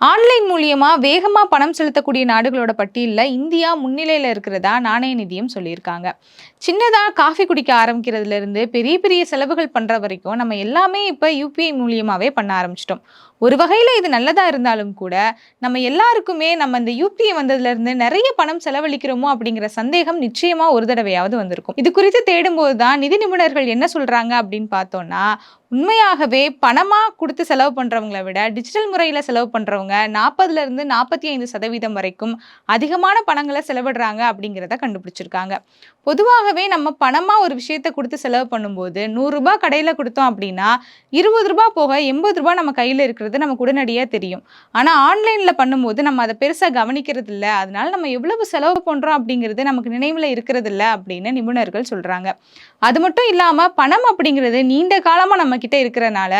Online மூலியமா வேகமா பணம் செலுத்தக்கூடிய நாடுகளோட பட்டியல்ல இந்தியா முன்னிலையில இருக்கிறதா நாணய நிதியம் சொல்லியிருக்காங்க. சின்னதா காஃபி குடிக்க ஆரம்பிக்கிறதுல இருந்து பெரிய பெரிய செலவுகள் பண்ற வரைக்கும் நம்ம எல்லாமே இப்ப யுபிஐ மூலியமாவே பண்ண ஆரம்பிச்சிட்டோம். ஒரு வகையில இது நல்லதா இருந்தாலும் கூட, நம்ம எல்லாருக்குமே நம்ம இந்த யுபிஐ வந்ததுல இருந்து நெறைய பணம் செலவழிக்கிறோமோ அப்படிங்கிற சந்தேகம் நிச்சயமா ஒரு தடவையாவது வந்திருக்கும். இது குறித்து தேடும்போது தான் நிதி நிபுணர்கள் என்ன சொல்றாங்க அப்படின்னு பார்த்தோம்னா, உண்மையாகவே பணமா குடுத்து செலவு பண்றவங்கள விட, டிஜிட்டல் முறையில செலவு பண்றவங்க 40ல இருந்து 45% வரைக்கும் அதிகமான பணங்கள செலவிடுறாங்க அப்படிங்கிறத கண்டுபிடிச்சிருக்காங்க. பொதுவாகவே நம்ம பணமா ஒரு விஷயத்த குடுத்து செலவு பண்ணும்போது, ரூ. 100 கடையில குடுத்தோம் அப்படின்னா, ரூ. 20 போக ரூ. 80 நம்ம கையில இருக்கிறது நமக்கு உடனடியா தெரியும். ஆனா ஆன்லைன்ல பண்ணும்போது நம்ம அத பெருசா கவனிக்கிறது இல்ல. அதனால நம்ம எவ்வளவு செலவு பண்றோம் அப்படிங்கிறது நமக்கு நினைவுல இருக்கிறதில்ல அப்படின்னு நிபுணர்கள் சொல்றாங்க. அது மட்டும் இல்லாம பணம் அப்படிங்கிறது நீண்ட காலமா நம்ம கிட்ட இருக்கிறனால,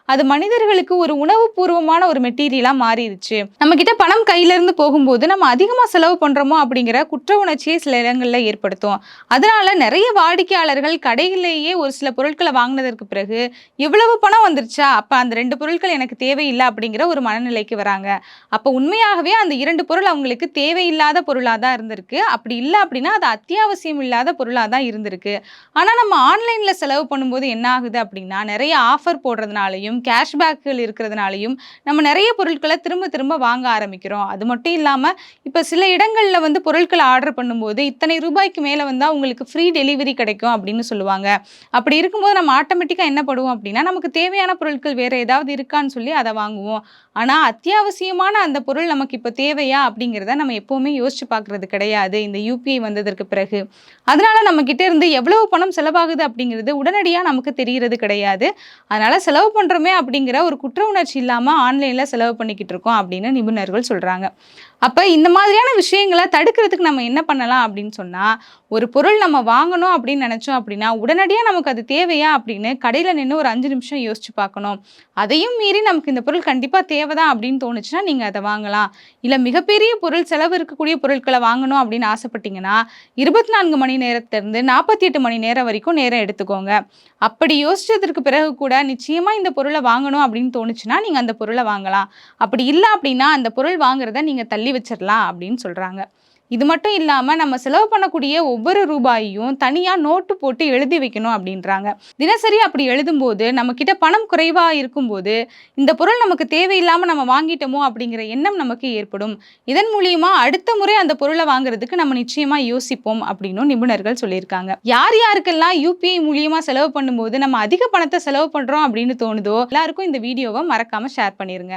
அது மனிதர்களுக்கு ஒரு உணவுப்பூர்வமான ஒரு மெட்டீரியலா மாறிருச்சு. நம்ம கிட்ட பணம் கையில இருந்து போகும்போது, நம்ம அதிகமா செலவு பண்றோமோ அப்படிங்கிற குற்ற உணர்ச்சியை சில இடங்கள்ல ஏற்படுத்தும். அதனால நெறைய வாடிக்கையாளர்கள் கடையிலேயே ஒரு சில பொருட்கள வாங்குனதற்கு பிறகு, இவ்வளவு பணம் வந்துருச்சா? அப்ப அந்த 2 பொருட்கள் எனக்கு தேவையில்ல அப்படிங்கிற ஒரு மனநிலைக்கு வராங்க. அப்ப உண்மையாகவே அந்த 2 பொருள் அவங்களுக்கு தேவையில்லாத பொருளா தான் இருந்திருக்கு. அப்படி இல்ல அப்படின்னா, அது அத்தியாவசியம் இல்லாத பொருளா தான் இருந்திருக்கு. ஆனா நம்ம ஆன்லைன்ல செலவு பண்ணும்போது என்ன ஆகுது அப்படின்னா, நெறைய ஆஃபர் போடுறதுனாலயும், கேஷ்பேக்குகள் இருக்கிறதுனாலயும், நம்ம நெறைய பொருட்கள திரும்ப திரும்ப வாங்க ஆரம்பிக்கிறோம். அது மட்டும் இல்லாம, இப்ப சில இடங்கள்ல வந்து பொருட்கள ஆர்டர் பண்ணும்போது, இத்தனை ரூபாய்க்கு மேல வந்தா உங்களுக்கு ஃப்ரீ டெலிவரி கிடைக்கும் அப்படின்னு சொல்லுவாங்க. அப்படி இருக்கும்போது நம்ம ஆட்டோமேட்டிக்கா என்ன பண்ணுவோம் அப்படின்னா, நமக்கு தேவையான பொருட்கள் வேற ஏதாவது இருக்கான்னு சொல்லி அத வாங்குவோம். ஆனா அத்தியாவசியமான அந்த பொருள் நமக்கு இப்ப தேவையா? அப்படிங்கிறத நம்ம எப்பவுமே யோசிச்சு பார்க்கிறது கிடையாது. இந்த யுபிஐ வந்ததற்கு பிறகு. அதனால நம்ம கிட்ட இருந்து எவ்வளவு பணம் செலவாகுது அப்படிங்கிறது உடனடியா நமக்கு தெரியறது கிடையாது. அதனால செலவு பண்றோமே அப்படிங்கிற ஒரு குற்ற உணர்ச்சி இல்லாம ஆன்லைன்ல செலவு பண்ணிக்கிட்டு இருக்கோம் அப்படின்னு நிபுணர்கள் சொல்றாங்க. அப்ப இந்த மாதிரியான விஷயங்கள தடுக்கிறதுக்கு நம்ம என்ன பண்ணலாம் அப்படின்னு சொன்னா, ஒரு பொருள் நம்ம வாங்கணும் அப்படின்னு நெனைச்சோம் அப்படின்னா, உடனடியா நமக்கு அது தேவையா அப்படின்னு கடையில நின்னு ஒரு 5 நிமிஷம் யோசிச்சு பார்க்கணும். அதையும் மீறி நமக்கு இந்த பொருள் கண்டிப்பா தேவைதான் அப்படின்னு தோணுச்சுன்னா, நீங்க அத வாங்கலாம். இல்ல மிகப்பெரிய பொருள் செலவு இருக்கக்கூடிய பொருட்கள வாங்கணும் அப்படின்னு ஆசைப்பட்டீங்கன்னா, 24 மணி நேரத்திலிருந்து 48 மணி நேரம் வரைக்கும் நேரம் எடுத்துக்கோங்க. அப்படி யோசிச்சதற்கு பிறகு கூட நிச்சயமா இந்த பொருள வாங்கணும் அப்படின்னு தோணுச்சுன்னா, நீங்க அந்த பொருள வாங்கலாம். அப்படி இல்ல அப்படின்னா, அந்த பொருள் வாங்குறத நீங்க தள்ளி வச்சிரலாம் அப்படின்னு சொல்றாங்க. இது மட்டும் இல்லாம நம்ம செலவு பண்ணக்கூடிய ஒவ்வொரு ரூபாயையும் தனியா நோட்டு போட்டு எழுதி வைக்கணும் அப்படின்றாங்க. தினசரி அப்படி எழுதும்போது, நம்ம கிட்ட பணம் குறைவா இருக்கும்போது, இந்த பொருள் நமக்கு தேவையில்லாம நம்ம வாங்கிட்டோமோ அப்படிங்கிற எண்ணம் நமக்கு ஏற்படும். இதன் மூலியமா அடுத்த முறை அந்த பொருள வாங்குறதுக்கு நம்ம நிச்சயமா யோசிப்போம் அப்படின்னும் நிபுணர்கள் சொல்லியிருக்காங்க. யார் யாருக்கெல்லாம் யுபிஐ மூலியமா செலவு பண்ணும்போது நம்ம அதிக பணத்த செலவு பண்றோம் அப்படின்னு தோணுதோ, எல்லாருக்கும் இந்த வீடியோவ மறக்காம ஷேர் பண்ணிருங்க.